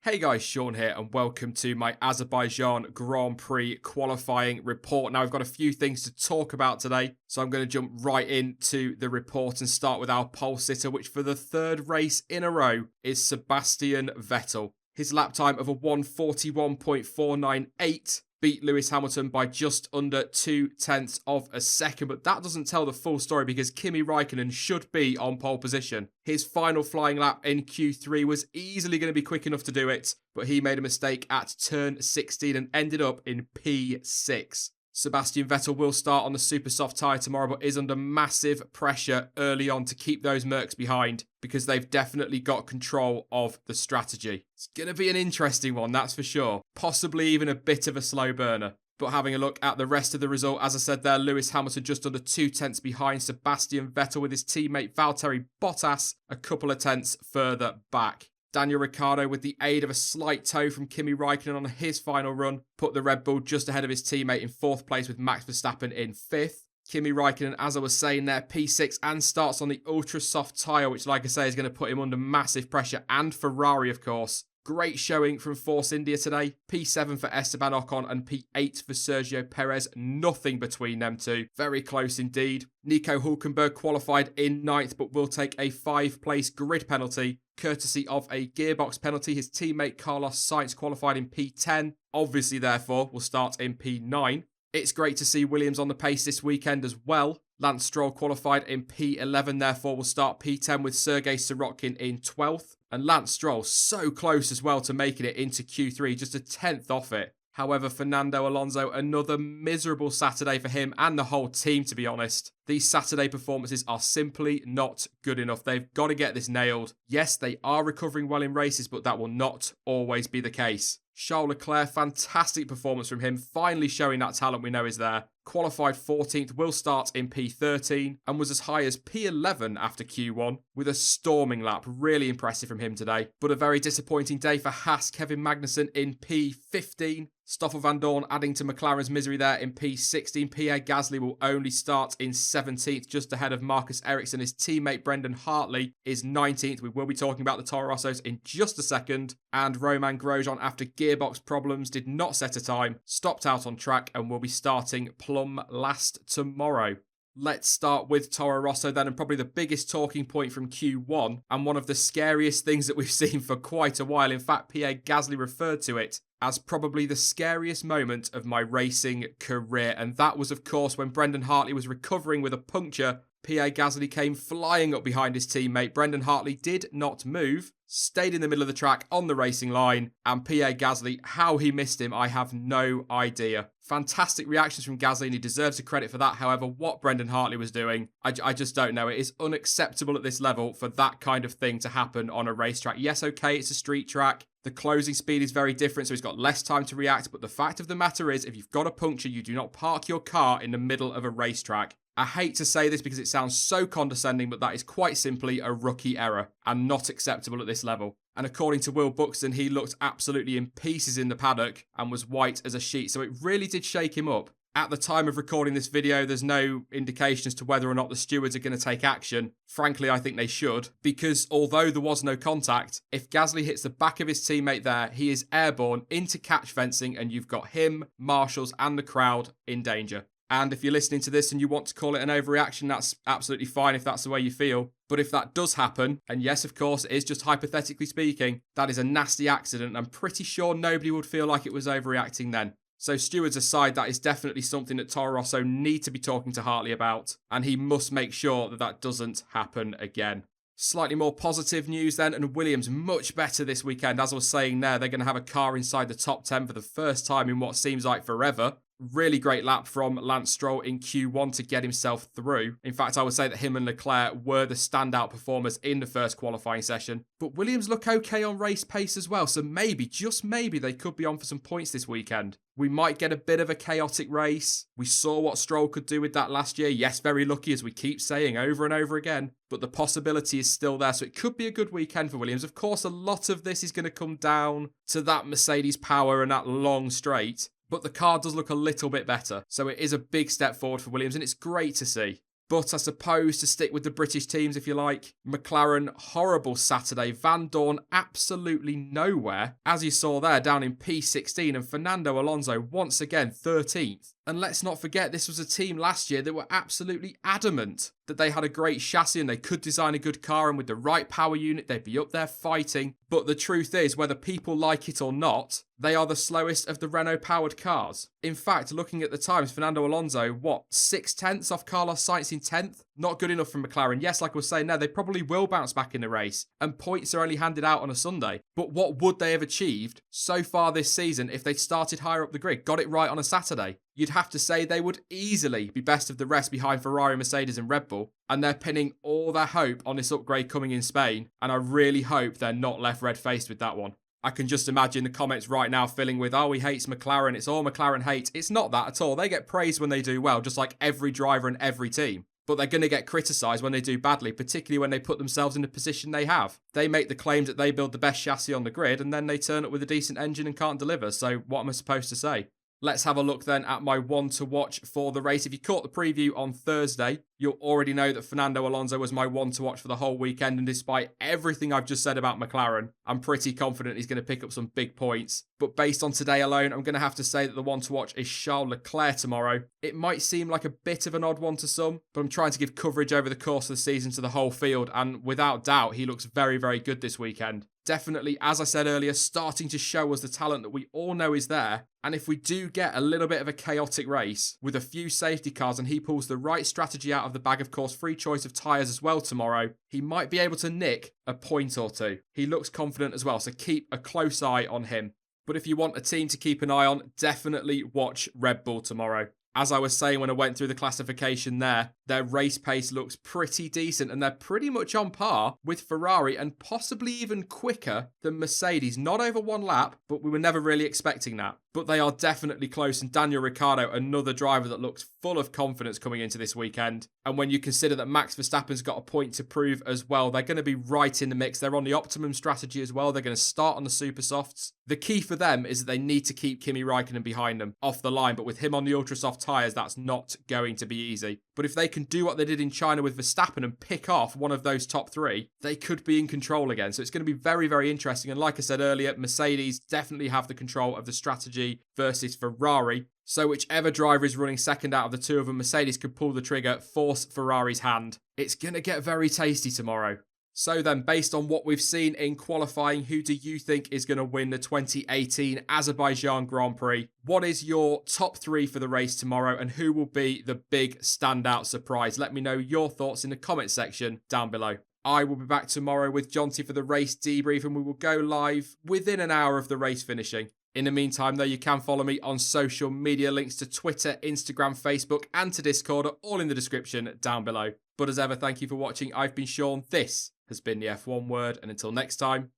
Hey guys, Sean here and welcome to my Azerbaijan Grand Prix qualifying report. Now, we've got a few things to talk about today, so I'm going to jump right into the report and start with our pole sitter, which for the third race in a row is Sebastian Vettel. His lap time of a 1:41.498 beat Lewis Hamilton by just under 0.2 of a second, but that doesn't tell the full story because Kimi Raikkonen should be on pole position. His final flying lap in Q3 was easily going to be quick enough to do it, but he made a mistake at turn 16 and ended up in P6. Sebastian Vettel will start on the super soft tyre tomorrow, but is under massive pressure early on to keep those Mercs behind because they've definitely got control of the strategy. It's going to be an interesting one, that's for sure. Possibly even a bit of a slow burner. But having a look at the rest of the result, as I said there, Lewis Hamilton just under 0.2 behind Sebastian Vettel with his teammate Valtteri Bottas a couple of tenths further back. Daniel Ricciardo, with the aid of a slight tow from Kimi Raikkonen on his final run, put the Red Bull just ahead of his teammate in 4th place with Max Verstappen in 5th. Kimi Raikkonen, as I was saying there, P6 and starts on the ultra soft tyre, which, like I say, is going to put him under massive pressure, and Ferrari, of course. Great showing from Force India today. P7 for Esteban Ocon and P8 for Sergio Perez. Nothing between them two. Very close indeed. Nico Hülkenberg qualified in 9th, but will take a 5-place grid penalty, courtesy of a gearbox penalty. His teammate Carlos Sainz qualified in P10. Obviously, therefore, will start in P9. It's great to see Williams on the pace this weekend as well. Lance Stroll qualified in P11, therefore will start P10 with Sergei Sirotkin in 12th. And Lance Stroll so close as well to making it into Q3, just a 10th off it. However, Fernando Alonso, another miserable Saturday for him and the whole team, to be honest. These Saturday performances are simply not good enough. They've got to get this nailed. Yes, they are recovering well in races, but that will not always be the case. Charles Leclerc, fantastic performance from him, finally showing that talent we know is there. Qualified 14th, will start in P13 and was as high as P11 after Q1 with a storming lap. Really impressive from him today. But a very disappointing day for Haas. Kevin Magnussen in P15. Stoffel van Dorn adding to McLaren's misery there in P16. Pierre Gasly will only start in 17th, just ahead of Marcus Ericsson. His teammate Brendan Hartley is 19th. We will be talking about the Toro Rossos in just a second. And Romain Grosjean, after gearbox problems, did not set a time, stopped out on track and will be starting plumb last tomorrow. Let's start with Toro Rosso then, and probably the biggest talking point from Q1 and one of the scariest things that we've seen for quite a while. In fact, Pierre Gasly referred to it as probably the scariest moment of my racing career. And that was, of course, when Brendan Hartley was recovering with a puncture. Pierre Gasly came flying up behind his teammate. Brendan Hartley did not move, stayed in the middle of the track on the racing line, and Pierre Gasly, how he missed him, I have no idea. Fantastic reactions from Gasly, and he deserves the credit for that. However, what Brendan Hartley was doing, I just don't know. It is unacceptable at this level for that kind of thing to happen on a racetrack. Yes, okay, it's a street track. The closing speed is very different, so he's got less time to react. But the fact of the matter is, if you've got a puncture, you do not park your car in the middle of a racetrack. I hate to say this because it sounds so condescending, but that is quite simply a rookie error and not acceptable at this level. And according to Will Buxton, he looked absolutely in pieces in the paddock and was white as a sheet, so it really did shake him up. At the time of recording this video, there's no indication as to whether or not the stewards are going to take action. Frankly, I think they should, because although there was no contact, if Gasly hits the back of his teammate there, he is airborne into catch fencing, and you've got him, marshals, and the crowd in danger. And if you're listening to this and you want to call it an overreaction, that's absolutely fine if that's the way you feel. But if that does happen, and yes, of course, it is just hypothetically speaking, that is a nasty accident. I'm pretty sure nobody would feel like it was overreacting then. So stewards aside, that is definitely something that Toro Rosso need to be talking to Hartley about, and he must make sure that that doesn't happen again. Slightly more positive news then, and Williams much better this weekend. As I was saying there, they're going to have a car inside the top 10 for the first time in what seems like forever. Really great lap from Lance Stroll in Q1 to get himself through. In fact, I would say that him and Leclerc were the standout performers in the first qualifying session. But Williams look okay on race pace as well, so maybe, just maybe, they could be on for some points this weekend. We might get a bit of a chaotic race. We saw what Stroll could do with that last year. Yes, very lucky, as we keep saying over and over again. But the possibility is still there, so it could be a good weekend for Williams. Of course, a lot of this is going to come down to that Mercedes power and that long straight. But the car does look a little bit better, so it is a big step forward for Williams, and it's great to see. But I suppose to stick with the British teams, if you like, McLaren, horrible Saturday. Van Dorn, absolutely nowhere. As you saw there, down in P16, and Fernando Alonso, once again, 13th. And let's not forget, this was a team last year that were absolutely adamant that they had a great chassis and they could design a good car, and with the right power unit, they'd be up there fighting. But the truth is, whether people like it or not, they are the slowest of the Renault-powered cars. In fact, looking at the times, Fernando Alonso, 6/10 off Carlos Sainz in 10th? Not good enough for McLaren. Yes, like I was saying there, they probably will bounce back in the race, and points are only handed out on a Sunday. But what would they have achieved so far this season if they'd started higher up the grid, got it right on a Saturday? You'd have to say they would easily be best of the rest behind Ferrari, Mercedes and Red Bull, and they're pinning all their hope on this upgrade coming in Spain, and I really hope they're not left red-faced with that one. I can just imagine the comments right now filling with, oh, he hates McLaren, it's all McLaren hate. It's not that at all. They get praised when they do well, just like every driver and every team. But they're going to get criticised when they do badly, particularly when they put themselves in the position they have. They make the claims that they build the best chassis on the grid, and then they turn up with a decent engine and can't deliver. So what am I supposed to say? Let's have a look then at my one to watch for the race. If you caught the preview on Thursday, you'll already know that Fernando Alonso was my one to watch for the whole weekend. And despite everything I've just said about McLaren, I'm pretty confident he's going to pick up some big points. But based on today alone, I'm going to have to say that the one to watch is Charles Leclerc tomorrow. It might seem like a bit of an odd one to some, but I'm trying to give coverage over the course of the season to the whole field. And without doubt, he looks very, very good this weekend. Definitely, as I said earlier, starting to show us the talent that we all know is there. And if we do get a little bit of a chaotic race with a few safety cars and he pulls the right strategy out of the bag, of course, free choice of tyres as well tomorrow, he might be able to nick a point or two. He looks confident as well, so keep a close eye on him. But if you want a team to keep an eye on, definitely watch Red Bull tomorrow. As I was saying when I went through the classification there, their race pace looks pretty decent and they're pretty much on par with Ferrari and possibly even quicker than Mercedes. Not over one lap, but we were never really expecting that. But they are definitely close, and Daniel Ricciardo, another driver that looks full of confidence coming into this weekend. And when you consider that Max Verstappen's got a point to prove as well, they're going to be right in the mix. They're on the optimum strategy as well. They're going to start on the super softs. The key for them is that they need to keep Kimi Raikkonen behind them off the line, but with him on the ultra soft tyres, that's not going to be easy. But if they can do what they did in China with Verstappen and pick off one of those top three, they could be in control again. So it's going to be very, very interesting. And like I said earlier, Mercedes definitely have the control of the strategy versus Ferrari. So whichever driver is running second out of the two of them, Mercedes could pull the trigger, force Ferrari's hand. It's going to get very tasty tomorrow. So then, based on what we've seen in qualifying, who do you think is going to win the 2018 Azerbaijan Grand Prix? What is your top three for the race tomorrow, and who will be the big standout surprise? Let me know your thoughts in the comment section down below. I will be back tomorrow with Jonty for the race debrief, and we will go live within an hour of the race finishing. In the meantime, though, you can follow me on social media. Links to Twitter, Instagram, Facebook, and to Discord are all in the description down below. But as ever, thank you for watching. I've been Sean. This has been the F1 Word, and until next time,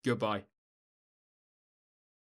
goodbye.